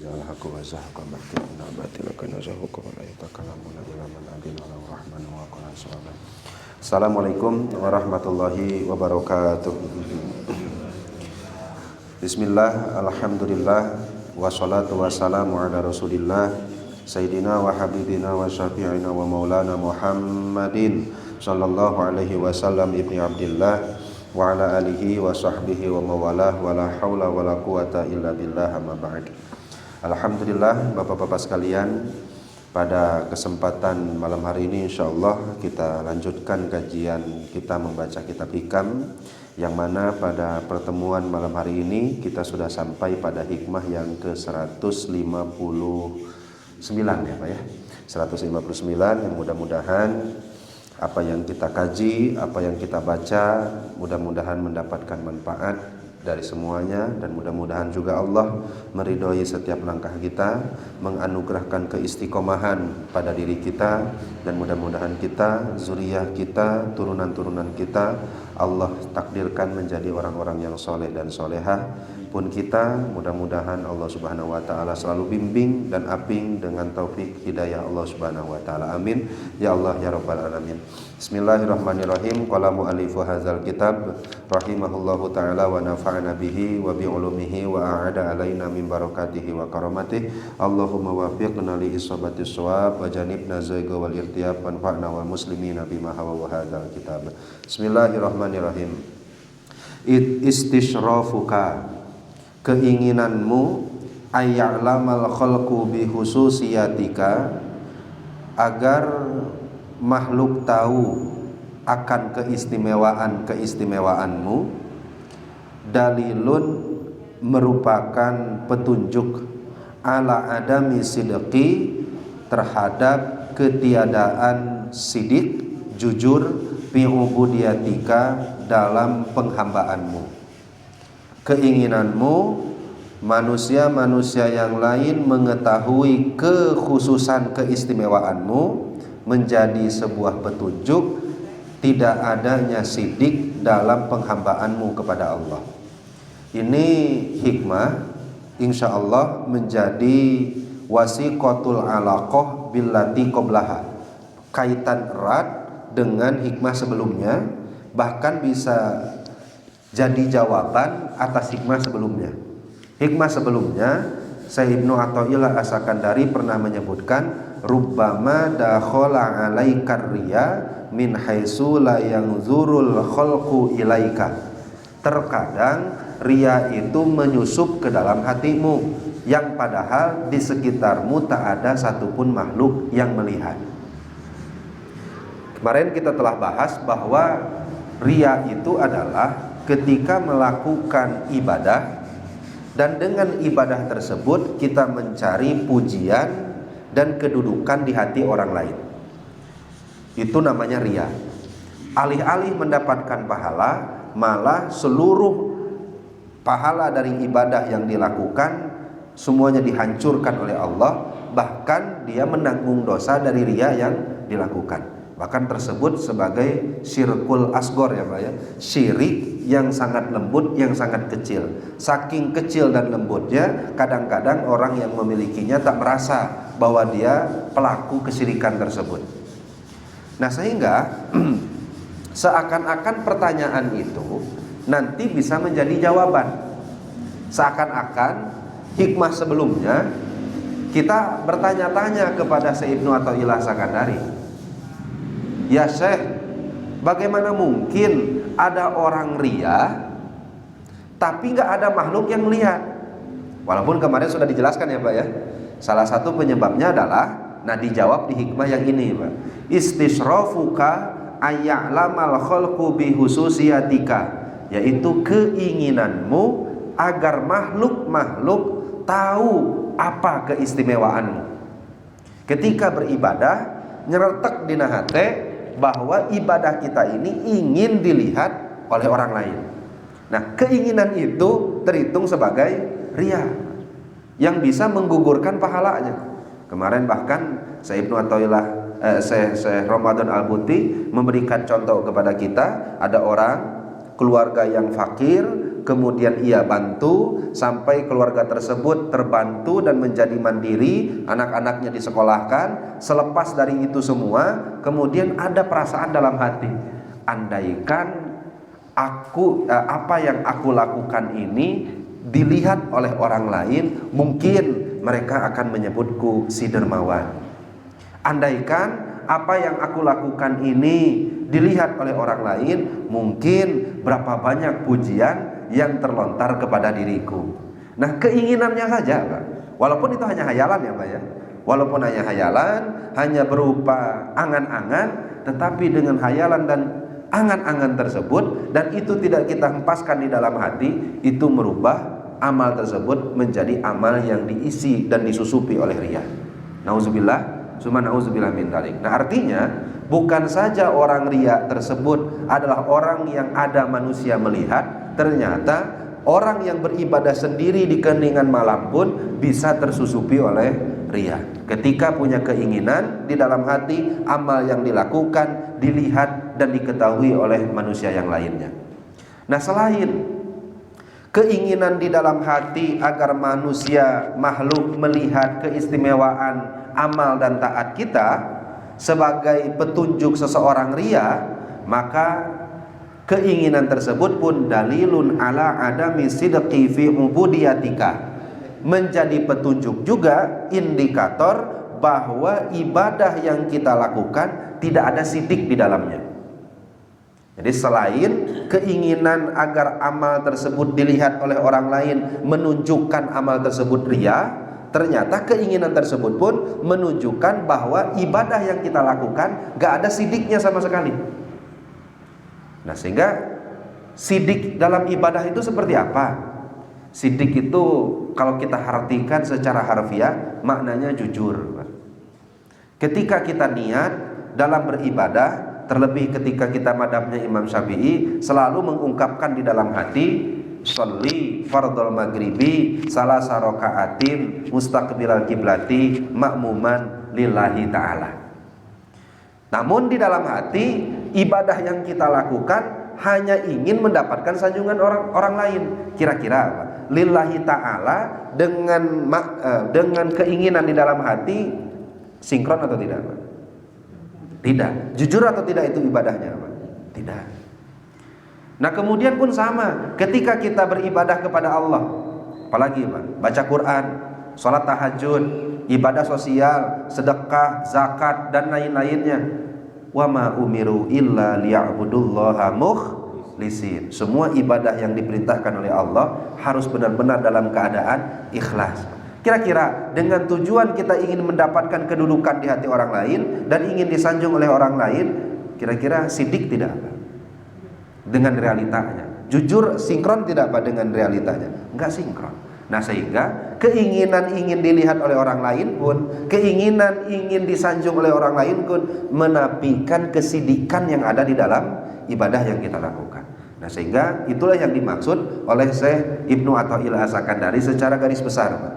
ja'al haqqo wa zahqa batil batila kana zahuqa wa la yatakalamuna illa man adina lahu rahmanu wa qala sawaban. Assalamualaikum warahmatullahi wabarakatuh. Bismillah, alhamdulillah, wassalatu wassalamu ala rasulillah Sayyidina wa habibina wa syafi'ina wa maulana Muhammadin sallallahu alaihi wasallam ibni Abdillah wa ala alihi wa sahbihi wa mawalah wa la hawla wa la quwata illa billah amma ba'd. Alhamdulillah, bapak-bapak sekalian, pada kesempatan malam hari ini insyaallah kita lanjutkan kajian kita membaca kitab Hikam, yang mana pada pertemuan malam hari ini kita sudah sampai pada hikmah yang ke-159 ya Pak ya. 159 yang mudah-mudahan apa yang kita kaji, apa yang kita baca, mudah-mudahan mendapatkan manfaat dari semuanya, dan mudah-mudahan juga Allah meridhoi setiap langkah kita, menganugerahkan keistiqomahan pada diri kita, dan mudah-mudahan kita, zuriyah kita, turunan-turunan kita Allah takdirkan menjadi orang-orang yang soleh dan solehah. Pun kita mudah-mudahan Allah Subhanahu wa taala selalu bimbing dan aping dengan taufik hidayah Allah Subhanahu wa taala. Amin ya Allah ya rabbal alamin. Bismillahirrahmanirrahim. Qala mu'allifu hadzal kitab rahimahullahu taala wa nafa'ana bihi wa bi ulumihi wa a'ada alaina min barakatihi wa karamatihi. Allahumma waffiqna li isabati shawab wa janibna zayga wal irtiyab wanfa'na wal muslimina bima hawa wa hadzal kitab. Bismillahirrahmanirrahim. Istishrafuka, keinginanmu, ayya'lamal khalqu bi khususiyatika, agar makhluk tahu akan keistimewaan-keistimewaanmu, dalilun, merupakan petunjuk, ala adami sidqi, terhadap ketiadaan sidik, jujur, fi ubudiyatika, dalam penghambaanmu. Keinginanmu manusia-manusia yang lain mengetahui kekhususan keistimewaanmu menjadi sebuah petunjuk tidak adanya sidik dalam penghambaanmu kepada Allah. Ini hikmah insyaallah menjadi wasiqatul alaqah billati qablaha, kaitan erat dengan hikmah sebelumnya, bahkan bisa jadi jawaban atas hikmah sebelumnya. Hikmah sebelumnya, Syekh Ibnu Athaillah As-Sakandari pernah menyebutkan, rubbama dakhala alaikar riya min haitsu la yanzurul khalqu ilaika. Terkadang riya itu menyusup ke dalam hatimu, yang padahal di sekitarmu tak ada satupun makhluk yang melihat. Kemarin kita telah bahas bahwa riya itu adalah ketika melakukan ibadah, dan dengan ibadah tersebut kita mencari pujian dan kedudukan di hati orang lain. Itu namanya riya. Alih-alih mendapatkan pahala, malah seluruh pahala dari ibadah yang dilakukan semuanya dihancurkan oleh Allah, bahkan dia menanggung dosa dari riya yang dilakukan. Bahkan tersebut sebagai syirkul asgor ya Pak ya, syirik yang sangat lembut, yang sangat kecil. Saking kecil dan lembutnya, kadang-kadang orang yang memilikinya tak merasa bahwa dia pelaku kesyirikan tersebut. Nah sehingga seakan-akan pertanyaan itu nanti bisa menjadi jawaban. Seakan-akan hikmah sebelumnya kita bertanya-tanya kepada Syekh Ibnu Athaillah Sakandari, ya Syekh, bagaimana mungkin ada orang riya tapi gak ada makhluk yang melihat? Walaupun kemarin sudah dijelaskan ya Pak ya, salah satu penyebabnya adalah, nah dijawab di hikmah yang ini Pak, istishrafuka ayya'lamal khalqu bi khususiyatika, yaitu keinginanmu agar makhluk-makhluk tahu apa keistimewaanmu. Ketika beribadah, nyeretek di hati bahwa ibadah kita ini ingin dilihat oleh orang lain. Nah, keinginan itu terhitung sebagai riya yang bisa menggugurkan pahalanya. Kemarin bahkan Syekh Ibnu Athaillah Syekh Ramadan Al-Buti memberikan contoh kepada kita, ada orang keluarga yang fakir, kemudian ia bantu sampai keluarga tersebut terbantu dan menjadi mandiri, anak-anaknya disekolahkan. Selepas dari itu semua, kemudian ada perasaan dalam hati, andaikan apa yang aku lakukan ini dilihat oleh orang lain, mungkin mereka akan menyebutku si dermawan. Andaikan apa yang aku lakukan ini dilihat oleh orang lain, mungkin berapa banyak pujian yang terlontar kepada diriku. Nah, keinginannya saja, Pak. Walaupun itu hanya hayalan ya, Pak ya. Walaupun hanya hayalan, hanya berupa angan-angan, tetapi dengan hayalan dan angan-angan tersebut, dan itu tidak kita hempaskan di dalam hati, itu merubah amal tersebut menjadi amal yang diisi dan disusupi oleh riya. Nauzubillah, summa nauzubillah min dzalik. Nah, artinya bukan saja orang riya tersebut adalah orang yang ada manusia melihat, ternyata orang yang beribadah sendiri di keningan malam pun bisa tersusupi oleh riya. Ketika punya keinginan di dalam hati, amal yang dilakukan dilihat dan diketahui oleh manusia yang lainnya. Nah, selain keinginan di dalam hati agar manusia makhluk melihat keistimewaan amal dan taat kita sebagai petunjuk seseorang riya, maka keinginan tersebut pun dalilun ala adami sidqi fi ubudiyatika, menjadi petunjuk juga, indikator bahwa ibadah yang kita lakukan tidak ada sidik di dalamnya. Jadi selain keinginan agar amal tersebut dilihat oleh orang lain menunjukkan amal tersebut riya, ternyata keinginan tersebut pun menunjukkan bahwa ibadah yang kita lakukan gak ada sidiknya sama sekali. Nah, sehingga sidik dalam ibadah itu seperti apa? Sidik itu kalau kita artikan secara harfiah maknanya jujur. Ketika kita niat dalam beribadah, terlebih ketika kita madhabnya Imam Syafi'i, selalu mengungkapkan di dalam hati, sholli fardhul maghribi salasa rakaatin mustaqbilal kiblati ma'muman lillahi ta'ala. Namun di dalam hati, ibadah yang kita lakukan hanya ingin mendapatkan sanjungan orang lain. Kira-kira apa? Lillahi ta'ala dengan keinginan di dalam hati sinkron atau tidak, Pak? Tidak. Jujur atau tidak itu ibadahnya, Pak? Tidak. Nah, kemudian pun sama ketika kita beribadah kepada Allah, apalagi, Pak, baca Quran, sholat tahajud, ibadah sosial, sedekah, zakat dan lain-lainnya. Wa ma umiru illa liya'budullaha mukhlisin. Semua ibadah yang diperintahkan oleh Allah harus benar-benar dalam keadaan ikhlas. Kira-kira dengan tujuan kita ingin mendapatkan kedudukan di hati orang lain dan ingin disanjung oleh orang lain, kira-kira sidik tidak, Pak? Dengan realitanya. Jujur sinkron tidak, Pak, dengan realitanya? Enggak sinkron. Nah, sehingga keinginan ingin dilihat oleh orang lain pun, keinginan ingin disanjung oleh orang lain pun menafikan kesidikan yang ada di dalam ibadah yang kita lakukan. Nah, sehingga itulah yang dimaksud oleh Syekh Ibnu Athaillah As-Sakandari secara garis besar, Pak.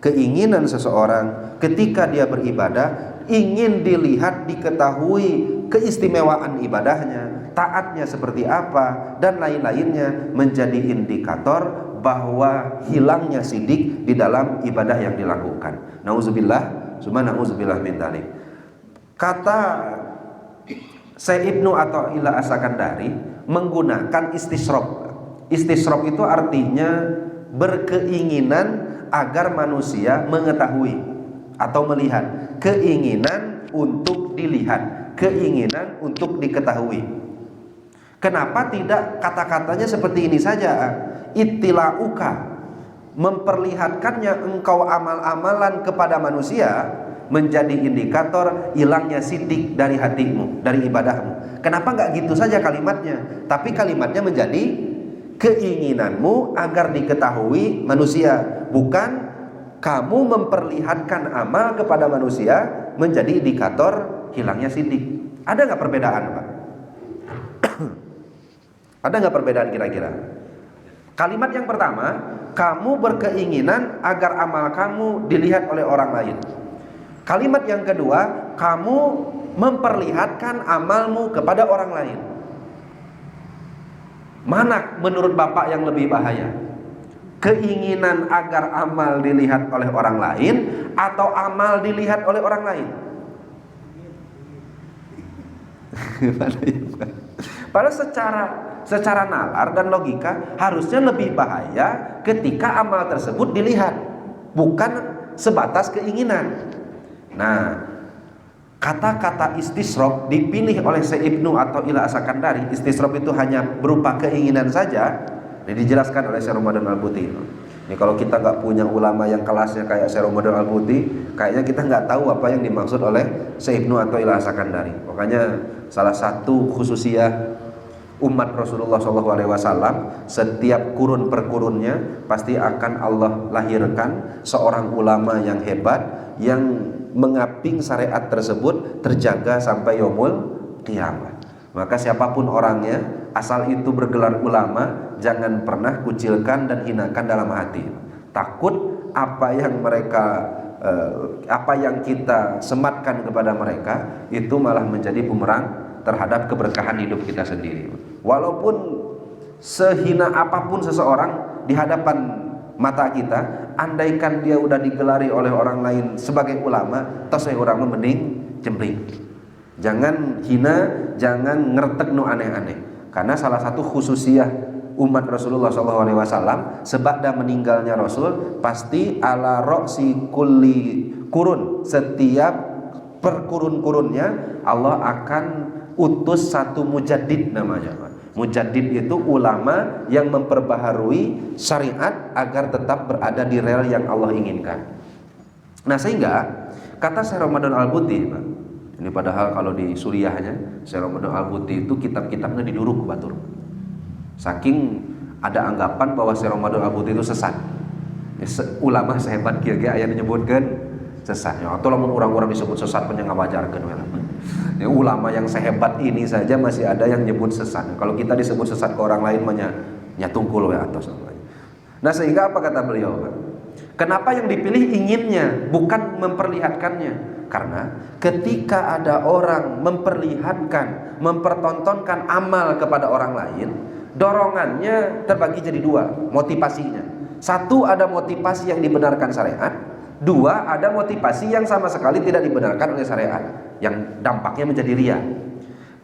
Keinginan seseorang ketika dia beribadah ingin dilihat, diketahui keistimewaan ibadahnya, taatnya seperti apa dan lain-lainnya, menjadi indikator bahwa hilangnya sidik di dalam ibadah yang dilakukan. Nauzubillah, summa nauzubillah min dzalik. Kata Syekh Ibnu Athaillah As-Sakandari menggunakan istisrob. Istisrob itu artinya berkeinginan agar manusia mengetahui atau melihat, keinginan untuk dilihat, keinginan untuk diketahui. Kenapa tidak kata-katanya seperti ini saja? Ittila'uka, memperlihatkannya engkau amal-amalan kepada manusia menjadi indikator hilangnya sidik dari hatimu, dari ibadahmu. Kenapa enggak gitu saja kalimatnya? Tapi kalimatnya menjadi keinginanmu agar diketahui manusia, bukan kamu memperlihatkan amal kepada manusia menjadi indikator hilangnya sidik. Ada nggak perbedaan, Pak? Ada nggak perbedaan kira-kira? Kalimat yang pertama, kamu berkeinginan agar amal kamu dilihat oleh orang lain. Kalimat yang kedua, kamu memperlihatkan amalmu kepada orang lain. Mana menurut Bapak yang lebih bahaya? Keinginan agar amal dilihat oleh orang lain atau amal dilihat oleh orang lain? Padahal secara nalar dan logika harusnya lebih bahaya ketika amal tersebut dilihat, bukan sebatas keinginan. Nah, kata-kata istisrop dipilih oleh Syekh Ibnu atau Ila As-Sakandari. Istisrop itu hanya berupa keinginan saja. Ini dijelaskan oleh Syekh Ramadan Al-Buti. Ini kalau kita nggak punya ulama yang kelasnya kayak Syekh Ramadan Al-Buti, kayaknya kita nggak tahu apa yang dimaksud oleh Syekh Ibnu atau Ila As-Sakandari. Makanya salah satu khususiyah umat Rasulullah SAW, setiap kurun per kurunnya pasti akan Allah lahirkan seorang ulama yang hebat yang mengaping syariat tersebut terjaga sampai yaumul qiyamah. Maka siapapun orangnya, asal itu bergelar ulama, jangan pernah kucilkan dan hinakan dalam hati. Takut apa yang kita sematkan kepada mereka itu malah menjadi bumerang terhadap keberkahan hidup kita sendiri. Walaupun sehina apapun seseorang di hadapan mata kita, andaikan dia udah digelari oleh orang lain sebagai ulama, tos orang mending jembring. Jangan hina, jangan ngertek nu aneh-aneh. Karena salah satu khususiyah umat Rasulullah SAW, sebada meninggalnya Rasul, pasti ala roksi kulli kurun, setiap perkurun-kurunnya Allah akan utus satu mujaddid namanya. Mujaddid itu ulama yang memperbaharui syariat agar tetap berada di rel yang Allah inginkan. Nah, sehingga kata Syekh Ramadan Al-Buti, ini padahal kalau di Suriahnya Syekh Ramadan Al-Buti itu kitab-kitabnya diduruk batur. Saking ada anggapan bahwa Syekh Ramadan Al-Buti itu sesat. Ulama sehebat kieu-kieu aya menyebutkan sesat. Ya, atau lamun orang-orang disebut sesat pun yang ngawajarkeun we. Ya, ulama yang sehebat ini saja masih ada yang nyebut sesat. Kalau kita disebut sesat ke orang lain mah nya tungkul we atos. Nah, sehingga apa kata beliau? Kenapa yang dipilih inginnya bukan memperlihatkannya? Karena ketika ada orang memperlihatkan, mempertontonkan amal kepada orang lain, dorongannya terbagi jadi dua motivasinya. Satu, ada motivasi yang dibenarkan syariat. Dua, ada motivasi yang sama sekali tidak dibenarkan oleh syariat, yang dampaknya menjadi riya.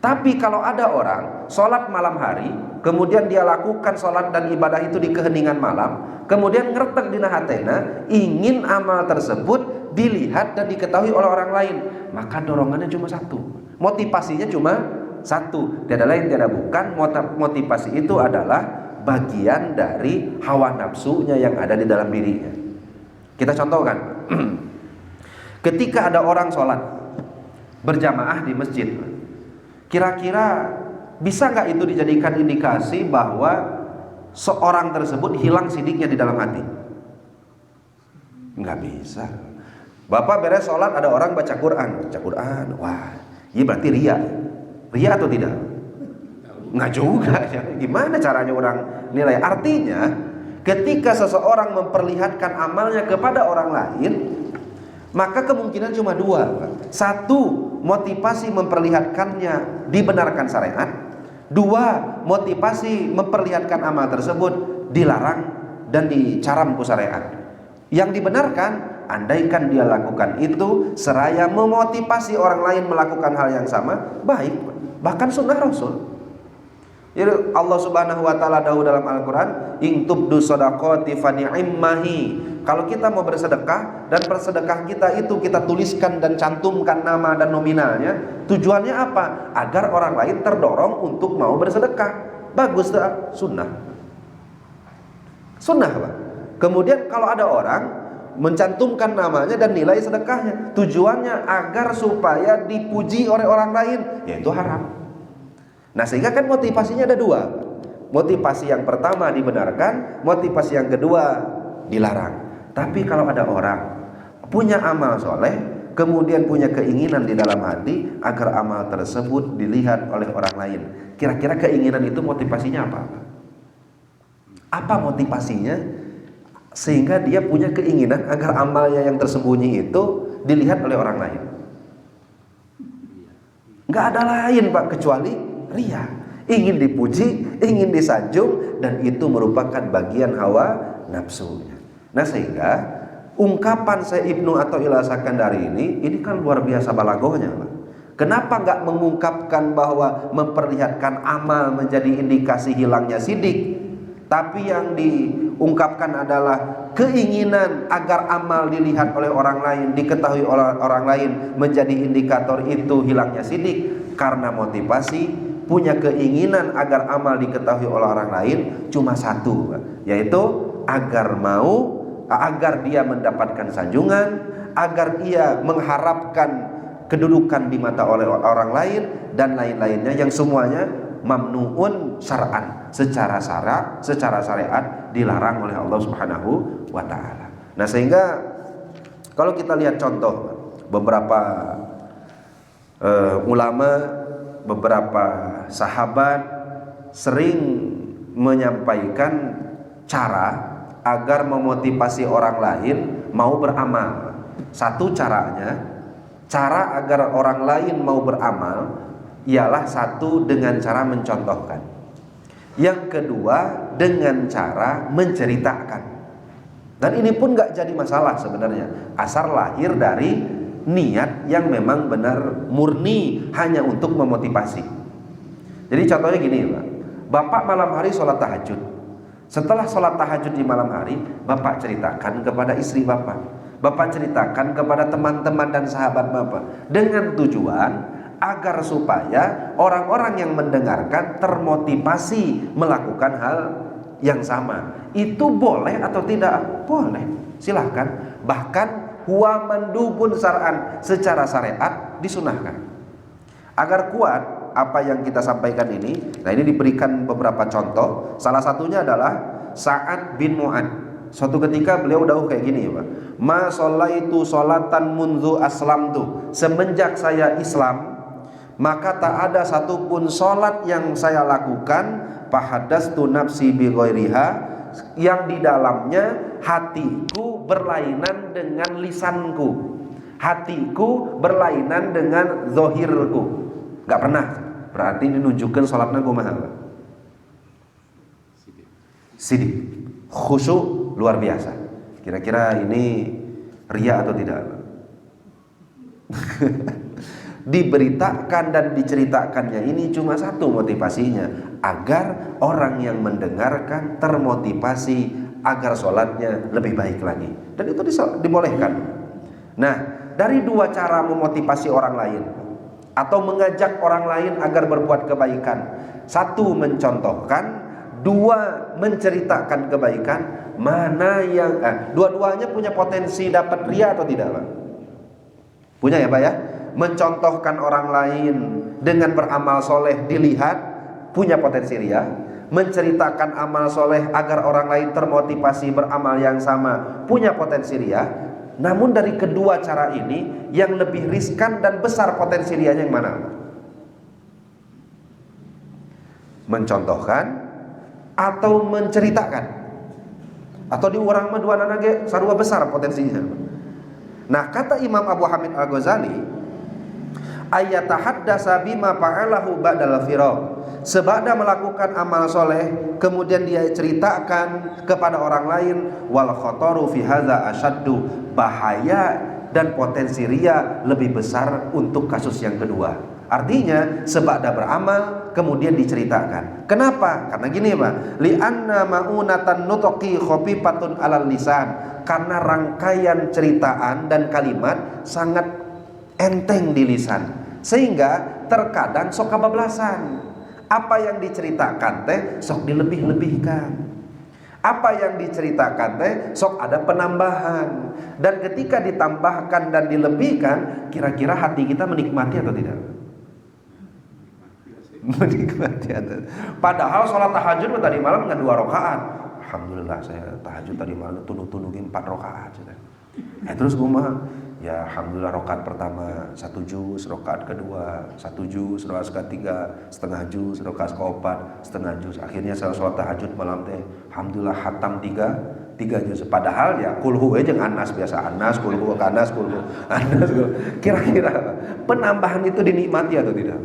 Tapi kalau ada orang sholat malam hari, kemudian dia lakukan sholat dan ibadah itu di keheningan malam, kemudian ngertek dina hatena, ingin amal tersebut dilihat dan diketahui oleh orang lain, maka dorongannya cuma satu, motivasinya cuma satu, tiada lain tiada bukan, motivasi itu adalah bagian dari hawa nafsunya yang ada di dalam dirinya. Kita contohkan, ketika ada orang sholat berjamaah di masjid, kira-kira bisa nggak itu dijadikan indikasi bahwa seorang tersebut hilang sidiknya di dalam hati? Nggak bisa. Bapak beres sholat, ada orang baca Quran, wah, ini berarti riya atau tidak? Nggak juga. Gimana caranya orang nilai? Artinya, ketika seseorang memperlihatkan amalnya kepada orang lain, maka kemungkinan cuma dua. Satu, motivasi memperlihatkannya dibenarkan syariat. Dua, motivasi memperlihatkan amal tersebut dilarang dan dicaram ku syariat. Yang dibenarkan, andaikan dia lakukan itu seraya memotivasi orang lain melakukan hal yang sama, baik, bahkan sunnah Rasul. Jadi Allah Subhanahu wa taala dahulu dalam Al-Qur'an, "In tubdu shadaqati fa ni'immahi." Kalau kita mau bersedekah dan bersedekah kita itu kita tuliskan dan cantumkan nama dan nominalnya, tujuannya apa? Agar orang lain terdorong untuk mau bersedekah. Bagus tak? Sunnah. Sunnah, Pak. Kemudian kalau ada orang mencantumkan namanya dan nilai sedekahnya, tujuannya agar supaya dipuji oleh orang lain, yaitu haram. Nah, sehingga kan motivasinya ada dua. Motivasi yang pertama dibenarkan, motivasi yang kedua dilarang. Tapi kalau ada orang punya amal soleh, kemudian punya keinginan di dalam hati agar amal tersebut dilihat oleh orang lain, kira-kira keinginan itu motivasinya apa? Apa motivasinya sehingga dia punya keinginan agar amalnya yang tersembunyi itu dilihat oleh orang lain? Nggak ada lain, Pak, kecuali riya. ingin dipuji, ingin disanjung, dan itu merupakan bagian hawa nafsunya. Nah, sehingga ungkapan Syekh Ibnu Athaillah Sakandari ini kan luar biasa balagohnya, Pak. Kenapa nggak mengungkapkan bahwa memperlihatkan amal menjadi indikasi hilangnya sidik, tapi yang diungkapkan adalah keinginan agar amal dilihat oleh orang lain, diketahui oleh orang lain, menjadi indikator itu hilangnya sidik. Karena motivasi punya keinginan agar amal diketahui oleh orang lain cuma satu, yaitu agar dia mendapatkan sanjungan, agar ia mengharapkan kedudukan di mata oleh orang lain, dan lain-lainnya yang semuanya mamnuun syar'an, secara syariat dilarang oleh Allah Subhanahu wa taala. Nah, sehingga kalau kita lihat contoh beberapa ulama, beberapa sahabat sering menyampaikan cara agar memotivasi orang lain mau beramal. Satu cara agar orang lain mau beramal ialah satu dengan cara mencontohkan. Yang kedua dengan cara menceritakan. Dan ini pun gak jadi masalah sebenarnya, asal lahir dari niat yang memang benar murni hanya untuk memotivasi. Jadi contohnya gini, Pak. Bapak malam hari sholat tahajud. Setelah sholat tahajud di malam hari, Bapak ceritakan kepada istri Bapak ceritakan kepada teman-teman dan sahabat Bapak, dengan tujuan agar supaya orang-orang yang mendengarkan termotivasi melakukan hal yang sama. Itu boleh atau tidak? Boleh, silahkan. Bahkan huwa mandubun syar'an, secara syariat disunahkan. Agar kuat apa yang kita sampaikan ini, nah ini diberikan beberapa contoh. Salah satunya adalah Sa'ad bin Mu'ad. Suatu ketika beliau dahulu kayak gini, Pak. Ma sholaitu sholatan munzu aslamtu. Semenjak saya Islam, maka tak ada satupun sholat yang saya lakukan fahadastu nafsi bi ghairiha, yang di dalamnya hatiku berlainan dengan lisanku, hatiku berlainan dengan zohirku. Gak pernah. Berarti ini nunjukkan sholatnya kumaha, sidik, khusyuk luar biasa. Kira-kira ini ria atau tidak? Diberitakan dan diceritakannya ini cuma satu motivasinya, agar orang yang mendengarkan termotivasi agar sholatnya lebih baik lagi, dan itu dibolehkan. Nah, dari dua cara memotivasi orang lain atau mengajak orang lain agar berbuat kebaikan, satu mencontohkan, dua menceritakan kebaikan, mana yang dua-duanya punya potensi dapat ria atau tidak, Pak? Punya ya, Pak ya? Mencontohkan orang lain dengan beramal soleh dilihat, punya potensi ria. Menceritakan amal soleh agar orang lain termotivasi beramal yang sama, punya potensi ria. Namun dari kedua cara ini, yang lebih riskan dan besar potensi rianya yang mana? Mencontohkan atau menceritakan? Atau di urang mah dua nanage sarua besar potensinya. Nah, kata Imam Abu Hamid Al-Ghazali, ayatahaddasa bima fa'alahu ba'dal firaq. Sebada melakukan amal soleh, kemudian dia ceritakan kepada orang lain, wal khotoru fi hadza asyaddu, bahaya dan potensi ria lebih besar untuk kasus yang kedua. Artinya sebada beramal kemudian diceritakan. Kenapa? Karena gini, Pak. Li'anna ma'unatan nutqi khafifatun 'alal lisan. Karena rangkaian ceritaan dan kalimat sangat enteng di lisan, sehingga terkadang sok kabablasan. Apa yang diceritakan teh sok dilebih-lebihkan. Apa yang diceritakan teh sok ada penambahan. Dan ketika ditambahkan dan dilebihkan, kira-kira hati kita menikmati atau tidak? Menikmati atau tidak? Padahal sholat tahajud tadi malam dengan 2 rakaat. Alhamdulillah saya tahajud tadi malam tunuh-tunuhin 4 rakaat. Terus kumaha? Ya alhamdulillah, rakaat pertama 1 juz, rakaat kedua 1 juz, rakaat ketiga setengah juz, rakaat keempat setengah juz. Akhirnya saya sholat tahajud malam teh alhamdulillah hatam 3 juz. Padahal ya kulhu aja jeung anas biasa, anas kulhu anas kulhu anas. Kira-kira penambahan itu dinikmati atau tidak?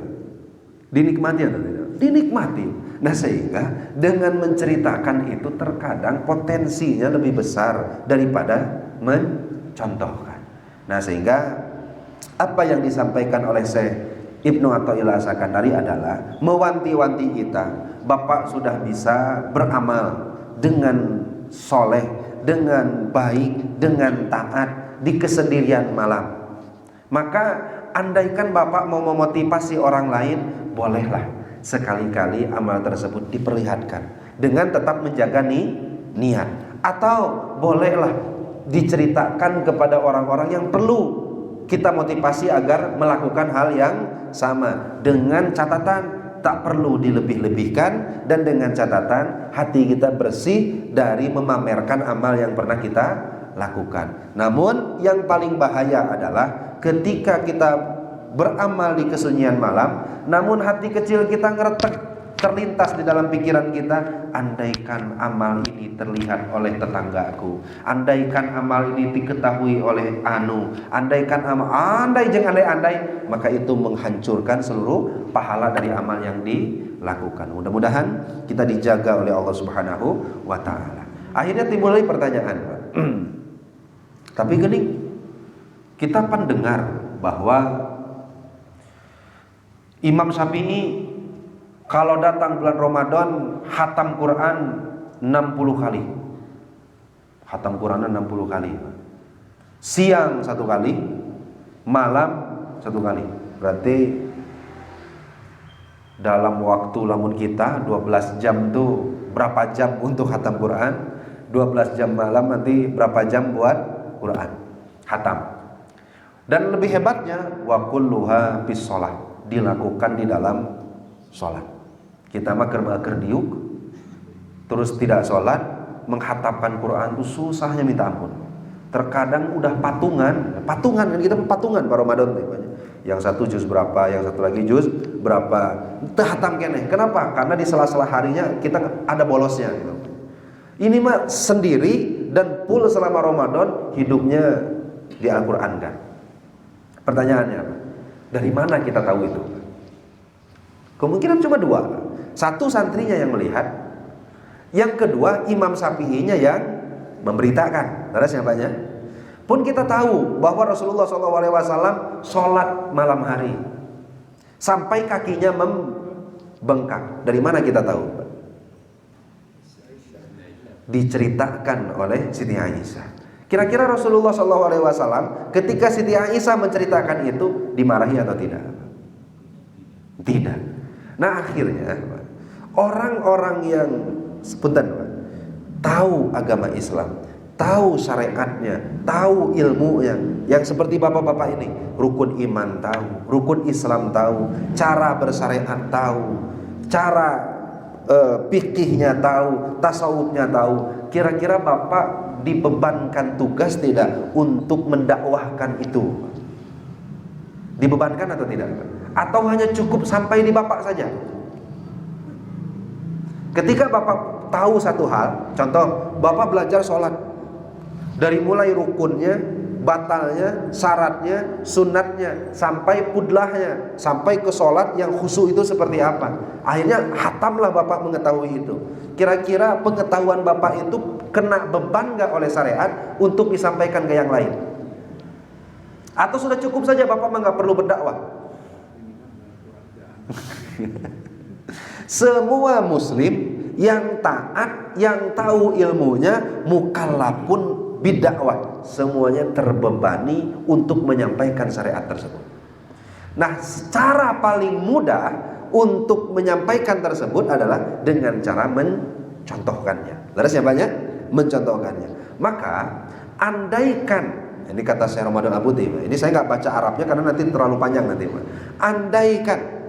Dinikmati atau tidak? dinikmati. Nah sehingga dengan menceritakan itu terkadang potensinya lebih besar daripada mencontohkan. Nah sehingga apa yang disampaikan oleh Syekh Ibnu Athaillah As-Sakandari adalah mewanti-wanti kita, Bapak sudah bisa beramal dengan soleh, dengan baik, dengan taat di kesendirian malam. Maka andaikan Bapak mau memotivasi orang lain, bolehlah sekali-kali amal tersebut diperlihatkan dengan tetap menjaga niat. Atau bolehlah diceritakan kepada orang-orang yang perlu kita motivasi agar melakukan hal yang sama, dengan catatan tak perlu dilebih-lebihkan, dan dengan catatan hati kita bersih dari memamerkan amal yang pernah kita lakukan. Namun yang paling bahaya adalah ketika kita beramal di kesunyian malam, namun hati kecil kita ngeretek, terlintas di dalam pikiran kita, andaikan amal ini terlihat oleh tetanggaku, andaikan amal ini diketahui oleh anu, andaikan amal, andai, maka itu menghancurkan seluruh pahala dari amal yang dilakukan. Mudah-mudahan kita dijaga oleh Allah Subhanahu wa taala. Akhirnya timbul lagi pertanyaan, tapi gini, kita pendengar bahwa Imam Syafi'i kalau datang bulan Ramadan khatam Quran 60 kali. Khatam Quran 60 kali. Siang 1 kali, malam 1 kali. Berarti dalam waktu lamun kita 12 jam tuh berapa jam untuk khatam Quran? 12 jam malam nanti berapa jam buat Quran khatam. Dan lebih hebatnya wa kulluha bis shalah, dilakukan di dalam sholat. Kita mah keur diuk terus tidak sholat, menghatapkan Quran itu susahnya minta ampun. Terkadang udah patungan kan, kita patungan Pak Ramadan yang satu juz berapa, yang satu lagi juz berapa, teu hatam keneh. Kenapa? Karena di sela-sela harinya kita ada bolosnya gitu. Ini mah sendiri dan full selama Ramadan hidupnya di Al-Qur'an kan. Pertanyaannya, dari mana kita tahu itu? Kemungkinan cuma 2. Satu, santrinya yang melihat. Yang kedua, Imam Syafi'inya yang memberitakan. Terus siapanya? Pun kita tahu bahwa Rasulullah SAW sholat malam hari sampai kakinya membengkak. Dari mana kita tahu? Diceritakan oleh Siti Aisyah. Kira-kira Rasulullah SAW ketika Siti Aisyah menceritakan itu dimarahi atau tidak? Tidak. Nah akhirnya orang-orang yang tahu agama Islam, tahu syariatnya, tahu ilmunya, yang seperti bapak-bapak ini, rukun iman tahu, rukun Islam tahu, cara bersyariat tahu, cara fikihnya tahu, tasawufnya tahu. Kira-kira bapak dibebankan tugas tidak untuk mendakwahkan itu? Dibebankan atau tidak? Atau hanya cukup sampai di bapak saja? Ketika bapak tahu satu hal, contoh bapak belajar sholat dari mulai rukunnya, batalnya, syaratnya, sunatnya, sampai pudlahnya, sampai ke sholat yang khusyuk itu seperti apa. Akhirnya hatamlah bapak mengetahui itu. Kira-kira pengetahuan bapak itu kena beban gak oleh syariat untuk disampaikan ke yang lain? Atau sudah cukup saja bapak mah gak perlu berdakwah? Semua muslim yang taat, yang tahu ilmunya, mukallafun bidakwah, semuanya terbebani untuk menyampaikan syariat tersebut. Nah, cara paling mudah untuk menyampaikan tersebut adalah dengan cara mencontohkannya. Lalu siapanya? Mencontohkannya. Maka andaikan, ini kata Syekh Ramadan Abuti, ini saya nggak baca Arabnya karena nanti terlalu panjang nanti. Andaikan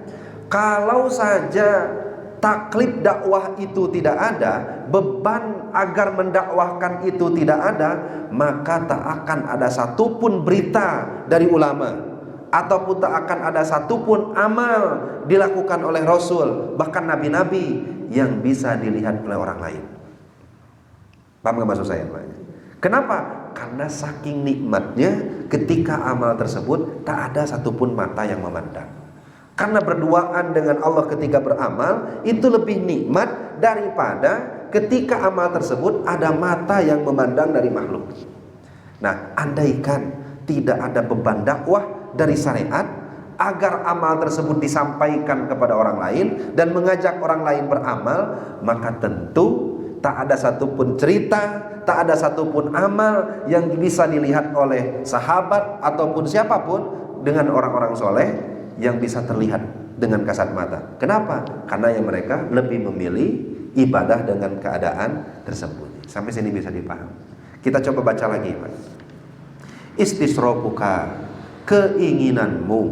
kalau saja taklif dakwah itu tidak ada, beban agar mendakwahkan itu tidak ada, maka tak akan ada satupun berita dari ulama, ataupun tak akan ada satupun amal dilakukan oleh Rasul, bahkan nabi-nabi yang bisa dilihat oleh orang lain. Paham gak maksud saya? Kenapa? Karena saking nikmatnya ketika amal tersebut tak ada satupun mata yang memandang. Karena berduaan dengan Allah ketika beramal itu lebih nikmat daripada ketika amal tersebut ada mata yang memandang dari makhluk. Nah, andaikan tidak ada beban dakwah dari syariat agar amal tersebut disampaikan kepada orang lain dan mengajak orang lain beramal, maka tentu tak ada satupun cerita, tak ada satupun amal yang bisa dilihat oleh sahabat ataupun siapapun dengan orang-orang soleh yang bisa terlihat dengan kasat mata. Kenapa? Karena yang mereka lebih memilih ibadah dengan keadaan tersembunyi. Sampai sini bisa dipahami. Kita coba baca lagi, Pak. Istisrofuka, keinginanmu,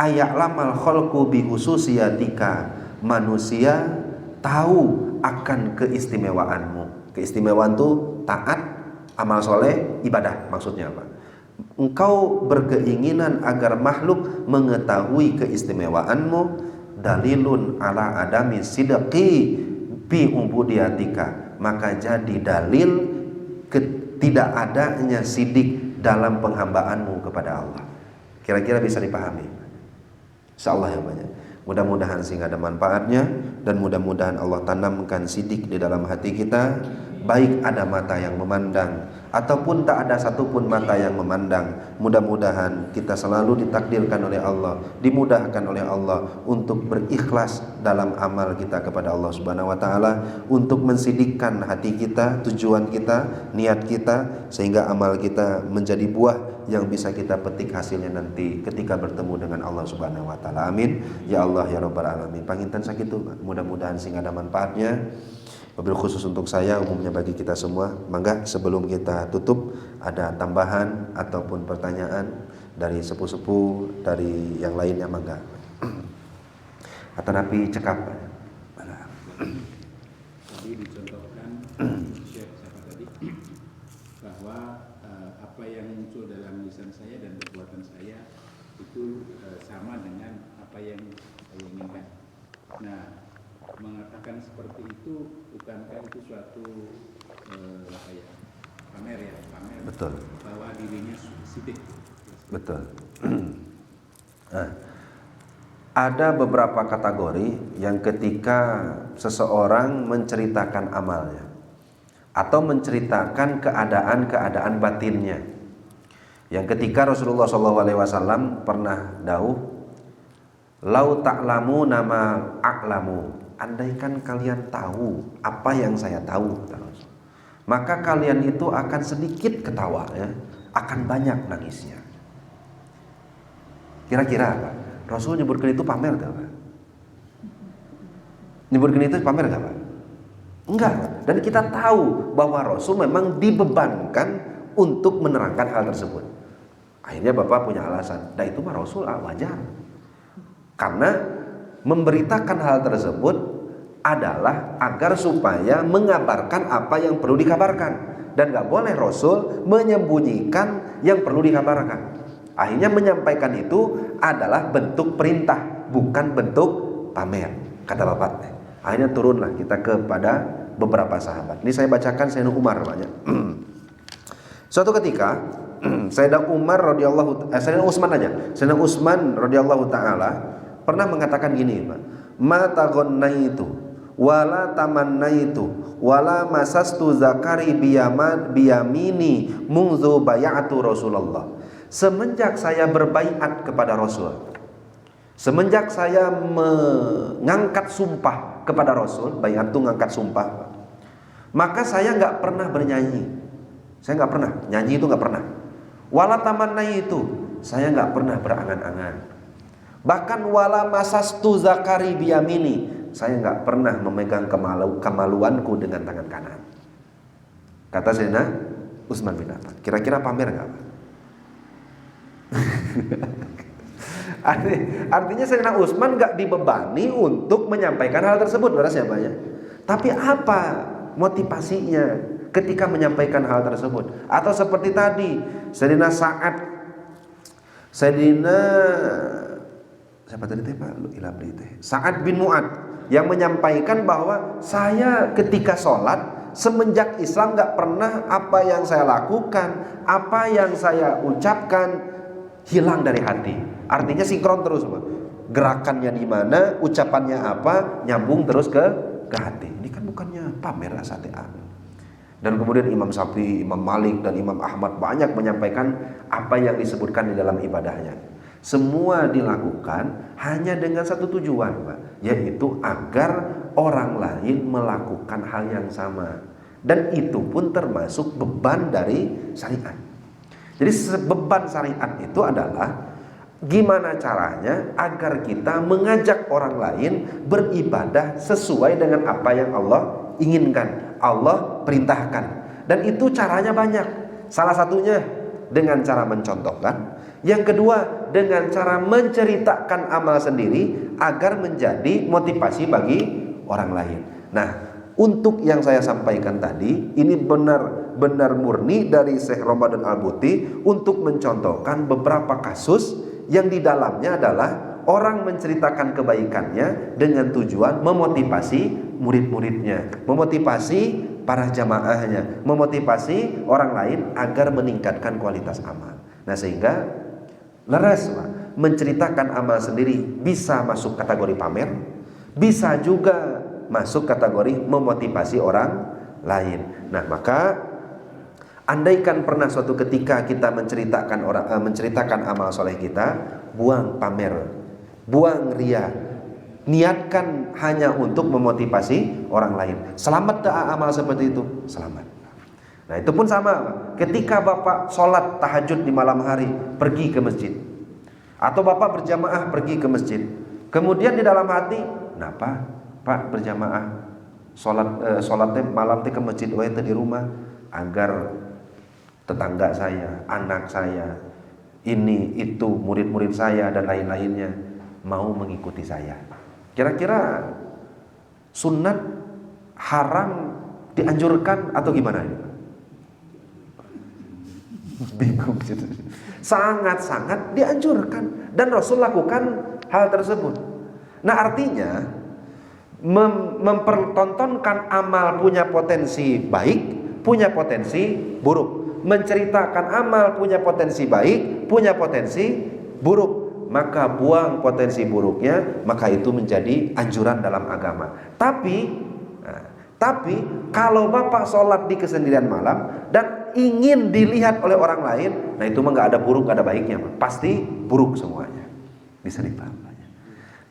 aya'lamal khalqu bi khususiyatika, manusia tahu akan keistimewaanmu. Keistimewaan itu taat, amal soleh, ibadah. Maksudnya apa? Engkau berkeinginan agar makhluk mengetahui keistimewaanmu, dalilun ala adami sidqi bi ubudiyatika, maka jadi dalil tidak adanya sidik dalam penghambaanmu kepada Allah. Kira-kira bisa dipahami? Insyaallah ya banyak. Mudah-mudahan sehingga ada manfaatnya, dan mudah-mudahan Allah tanamkan sidik di dalam hati kita, baik ada mata yang memandang ataupun tak ada satupun mata yang memandang. Mudah-mudahan kita selalu ditakdirkan oleh Allah, dimudahkan oleh Allah untuk berikhlas dalam amal kita kepada Allah Subhanahu wa taala, untuk mensidikkan hati kita, tujuan kita, niat kita, sehingga amal kita menjadi buah yang bisa kita petik hasilnya nanti ketika bertemu dengan Allah Subhanahu wa taala. Amin ya Allah ya rabbal alamin. Panginten sakitu, mudah-mudahan sehingga ada manfaatnya. Wabil khusus untuk saya, umumnya bagi kita semua. Mangga sebelum kita tutup, ada tambahan ataupun pertanyaan dari sepuh-sepuh, dari yang lainnya, mangga. Atau napi cekap. Tadi dicontohkan Syekh siapa tadi bahwa apa yang muncul dalam lisan saya dan perbuatan saya itu sama dengan apa yang saya inginkan. Nah, mengatakan seperti itu bukankah itu suatu pamer ya, pamer. Betul. Bahwa dirinya sidik. Betul. Nah, ada beberapa kategori yang ketika seseorang menceritakan amalnya atau menceritakan keadaan-keadaan batinnya, yang ketika Rasulullah SAW pernah dawuh, lau ta'lamu nama a'lamu, andaikan kalian tahu apa yang saya tahu, maka kalian itu akan sedikit ketawa ya, akan banyak nangisnya. Kira-kira apa? Rasul nyebutkan itu pamer gak Pak? Nyebutkan itu pamer gak Pak? Enggak. Dan kita tahu bahwa Rasul memang dibebankan untuk menerangkan hal tersebut. Akhirnya Bapak punya alasan, nah itu mah Rasul wajar. Karena memberitakan hal tersebut adalah agar supaya mengabarkan apa yang perlu dikabarkan, dan gak boleh Rasul menyembunyikan yang perlu dikabarkan. Akhirnya menyampaikan itu adalah bentuk perintah, bukan bentuk pamer, kata Bapak. Akhirnya turunlah kita kepada beberapa sahabat. Ini saya bacakan Sayyidina Umar banyak. Suatu ketika Sayyidina Umar radhiyallahu Sayyidina Utsman aja. Sayyidina Utsman radhiyallahu taala pernah mengatakan gini, Pak. Ma taghannaitu wala tamannaitu wala masastu zakari biyamini munzu bay'atu Rasulullah. Semenjak saya berbaiat kepada Rasul, semenjak saya mengangkat sumpah kepada Rasul, baiat itu ngangkat sumpah, maka saya nggak pernah bernyanyi. Saya nggak pernah nyanyi, itu nggak pernah. Wala tamannai itu saya nggak pernah berangan-angan. Bahkan wala masastu zakari biyamini, saya nggak pernah memegang kemaluanku dengan tangan kanan. Kata Sayyidina Utsman bin Affan. Kira-kira pamer nggak Pak? Artinya Sayyidina Utsman gak dibebani untuk menyampaikan hal tersebut, berarti siapa ya? Tapi apa motivasinya ketika menyampaikan hal tersebut? Atau seperti tadi Sayyidina Sa'ad bin Mu'ad yang menyampaikan bahwa saya ketika sholat semenjak Islam gak pernah apa yang saya lakukan, apa yang saya ucapkan hilang dari hati. Artinya sinkron terus Pak. gerakannya di mana, ucapannya apa, nyambung terus ke hati. Ini kan bukannya pamer asatean. Dan kemudian Imam Syafi'i, Imam Malik, dan Imam Ahmad banyak menyampaikan apa yang disebutkan di dalam ibadahnya. Semua dilakukan hanya dengan satu tujuan, Pak, yaitu agar orang lain melakukan hal yang sama. Dan itu pun termasuk beban dari syariat. Jadi beban syariat itu adalah gimana caranya agar kita mengajak orang lain beribadah sesuai dengan apa yang Allah inginkan, Allah perintahkan. Dan itu caranya banyak. Salah satunya dengan cara mencontohkan. Yang kedua dengan cara menceritakan amal sendiri agar menjadi motivasi bagi orang lain. Nah, untuk yang saya sampaikan tadi, ini benar-benar murni dari Syekh Ramadan Al-Buti untuk mencontohkan beberapa kasus yang di dalamnya adalah orang menceritakan kebaikannya dengan tujuan memotivasi murid-muridnya, memotivasi para jamaahnya, memotivasi orang lain agar meningkatkan kualitas amal. Nah, sehingga leres, Pak, menceritakan amal sendiri bisa masuk kategori pamer, bisa juga masuk kategori memotivasi orang lain. Nah, maka andaikan pernah suatu ketika kita menceritakan amal soleh kita, buang pamer, buang ria, niatkan hanya untuk memotivasi orang lain. Selamat tak amal seperti itu? Selamat. Nah, itu pun sama, ketika Bapak sholat tahajud di malam hari, pergi ke masjid, atau Bapak berjamaah pergi ke masjid, kemudian di dalam hati, kenapa Pak berjamaah sholatnya malam ke masjid itu di rumah agar tetangga saya, anak saya, ini itu murid-murid saya dan lain-lainnya mau mengikuti saya. Kira-kira sunat haram dianjurkan atau gimana ini? Bingung gitu. Sangat-sangat dianjurkan dan Rasul lakukan hal tersebut. Nah, artinya mempertontonkan amal punya potensi baik, punya potensi buruk. Menceritakan amal punya potensi baik, punya potensi buruk. Maka buang potensi buruknya, maka itu menjadi anjuran dalam agama. Tapi kalau Bapak sholat di kesendirian malam dan ingin dilihat oleh orang lain, nah itu mah nggak ada buruk, nggak ada baiknya, pasti buruk semuanya. Bisa dipahami.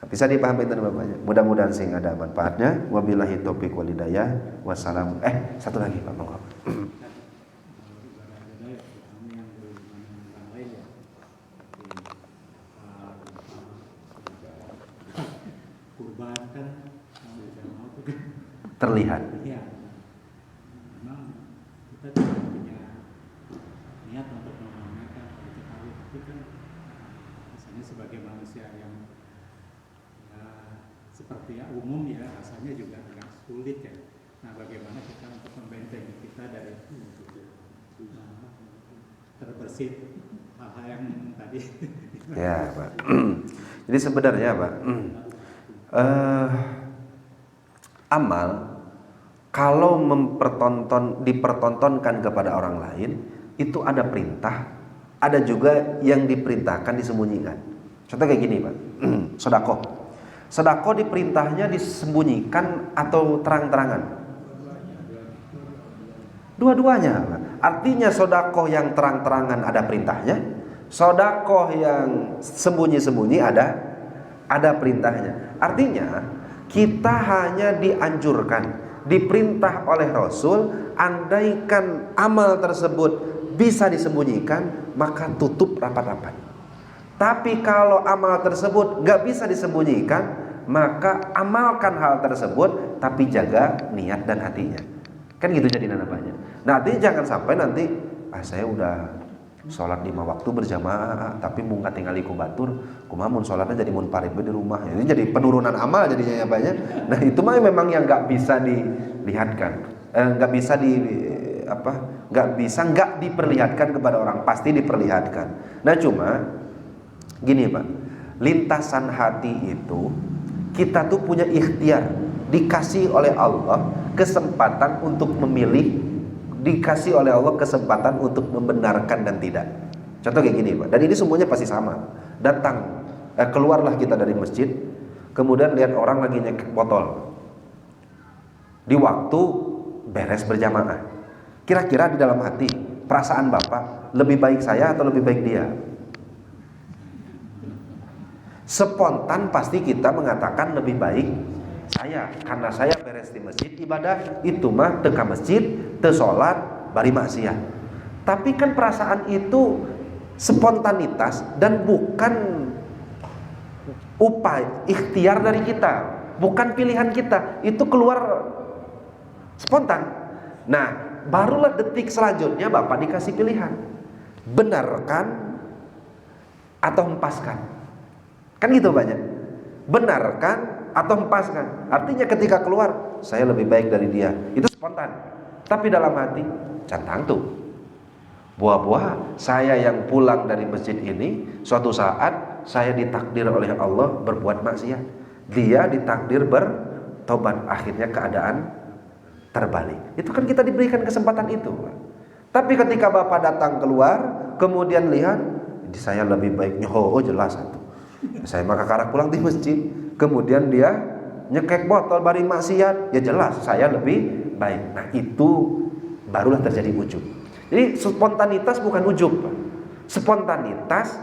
Bisa dipahami itu Bapaknya. Mudah-mudahan sing ada manfaatnya. Wabillahi taufiq wal hidayah. Wassalamu. Satu lagi Pak, monggo. Kurban kan Terlihat. Iya. Memang kita tidak punya niat untuk memamerkan politik awet, tapi kan rasanya sebagai manusia yang seperti umum ya, rasanya juga agak sulit ya. Nah, bagaimana kita untuk membentengi kita dari terbersit hal-hal yang tadi. Ya Pak. Jadi sebenarnya Pak, amal kalau dipertontonkan kepada orang lain itu ada perintah, ada juga yang diperintahkan disembunyikan. Contoh kayak gini Pak, sedekah diperintahnya disembunyikan atau terang-terangan? Dua-duanya Pak. Artinya sedekah yang terang-terangan ada perintahnya, sedekah yang sembunyi-sembunyi ada perintahnya. Artinya kita hanya dianjurkan, diperintah oleh Rasul, andaikan amal tersebut bisa disembunyikan, maka tutup rapat-rapat. Tapi kalau amal tersebut gak bisa disembunyikan, maka amalkan hal tersebut, tapi jaga niat dan hatinya. Kan gitu jadi nanapanya. Nah, artinya jangan sampai nanti saya udah sholat 5 waktu berjamaah, tapi mungat tinggal iku batur, kumamun sholatnya jadi munfarid di rumah. Ini jadi penurunan amal jadinya ya banyak. Nah, itu mah memang yang nggak bisa dilihatkan, nggak diperlihatkan kepada orang, pasti diperlihatkan. Nah, cuma gini Pak, lintasan hati itu kita tuh punya ikhtiar, dikasih oleh Allah kesempatan untuk memilih, dikasih oleh Allah kesempatan untuk membenarkan dan tidak. Contoh kayak gini Pak, dan ini semuanya pasti sama. Datang keluarlah kita dari masjid, kemudian lihat orang lagi nyekek botol di waktu beres berjamaah. Kira-kira di dalam hati perasaan Bapak, lebih baik saya atau lebih baik dia? Spontan pasti kita mengatakan lebih baik saya, karena saya beres di masjid ibadah, itu mah teka masjid, te sholat, bari maksiat. Tapi kan perasaan itu spontanitas dan bukan upaya ikhtiar dari kita, bukan pilihan kita, itu keluar spontan. Nah, barulah detik selanjutnya Bapak dikasih pilihan, benarkan atau hempaskan. Kan gitu banyak, benarkan atau hempaskan. Artinya ketika keluar, saya lebih baik dari dia, itu spontan. Tapi dalam hati, cantang tuh, buah-buah saya yang pulang dari masjid ini, suatu saat saya ditakdir oleh Allah berbuat maksiat, dia ditakdir bertobat, akhirnya keadaan terbalik. Itu kan kita diberikan kesempatan itu. Tapi ketika Bapak datang keluar, kemudian lihat, saya lebih baik nyoho, jelas satu, saya maka karak pulang di masjid, kemudian dia nyekek botol bari maksiat, ya jelas saya lebih baik. Nah, itu barulah terjadi ujub. Jadi spontanitas bukan ujub, Pak. Spontanitas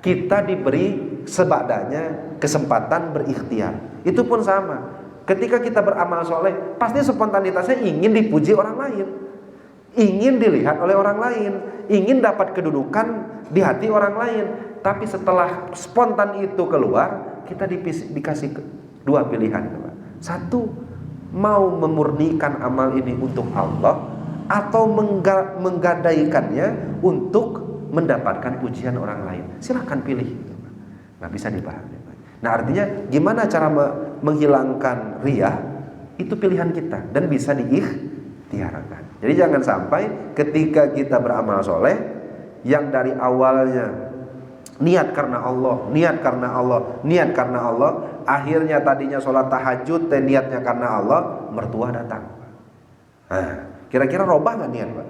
kita diberi sebadanya kesempatan berikhtiar. Itu pun sama. Ketika kita beramal soleh, pasti spontanitasnya ingin dipuji orang lain, ingin dilihat oleh orang lain, ingin dapat kedudukan di hati orang lain. Tapi setelah spontan itu keluar, kita dikasih dua pilihan. Satu, mau memurnikan amal ini untuk Allah, atau menggadaikannya untuk mendapatkan pujian orang lain. Silahkan pilih. Nah, bisa dipahami. Nah, artinya gimana cara menghilangkan riya? Itu pilihan kita dan bisa diikhtiarkan. Jadi jangan sampai ketika kita beramal soleh, yang dari awalnya niat karena Allah, niat karena Allah, niat karena Allah, akhirnya tadinya sholat tahajud dan niatnya karena Allah, mertua datang. Nah, kira-kira robah nggak niat, Pak?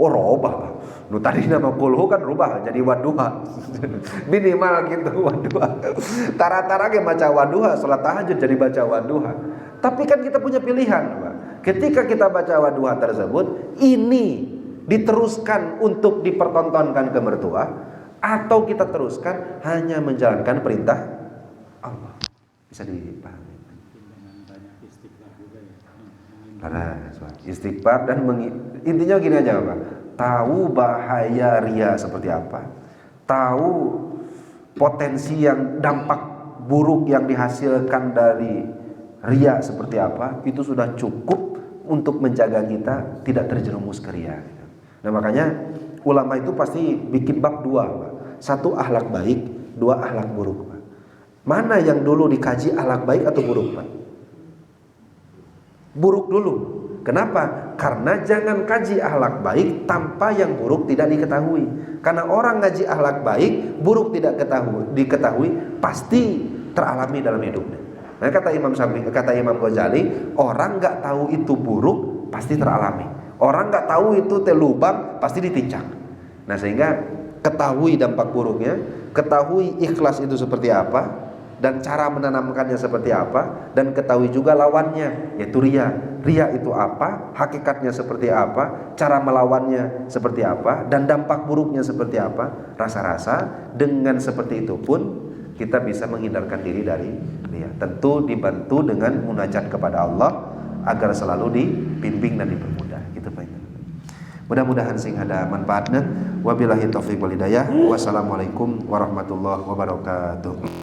Oh, robah. Nu tadi nama kulhu kan rubah jadi waduha. Minimal gitu waduha. Tara-tara ge baca waduha, sholat tahajud jadi baca waduha. Tapi kan kita punya pilihan, Pak. Ketika kita baca waduha tersebut, ini diteruskan untuk dipertontonkan ke mertua, atau kita teruskan hanya menjalankan perintah Allah. Bisa dipahami. Istighfar dan intinya gini aja, Pak. Tahu bahaya ria seperti apa, tahu potensi yang dampak buruk yang dihasilkan dari ria seperti apa, itu sudah cukup untuk menjaga kita tidak terjerumus ke ria. Nah, makanya ulama itu pasti bikin bab dua, Pak. Satu akhlak baik, dua akhlak buruk, Pak. Mana yang dulu dikaji, akhlak baik atau buruk, Pak? Buruk dulu. Kenapa? Karena jangan kaji akhlak baik tanpa yang buruk tidak diketahui. Karena orang ngaji akhlak baik, buruk tidak diketahui, pasti teralami dalam hidupnya. Nah, kata Imam Ghazali, orang nggak tahu itu buruk pasti teralami. Orang nggak tahu itu lubang pasti ditincang. Nah, sehingga ketahui dampak buruknya, ketahui ikhlas itu seperti apa, dan cara menanamkannya seperti apa, dan ketahui juga lawannya, yaitu ria. Ria itu apa, hakikatnya seperti apa, cara melawannya seperti apa, dan dampak buruknya seperti apa. Rasa-rasa dengan seperti itu pun kita bisa menghindarkan diri dari ria. Tentu dibantu dengan munajat kepada Allah agar selalu dibimbing dan dipermudah. Gitu Pak. Mudah-mudahan sing ada manfaatnya. Wabillahi taufiq wal hidayah. Wassalamualaikum warahmatullahi wabarakatuh.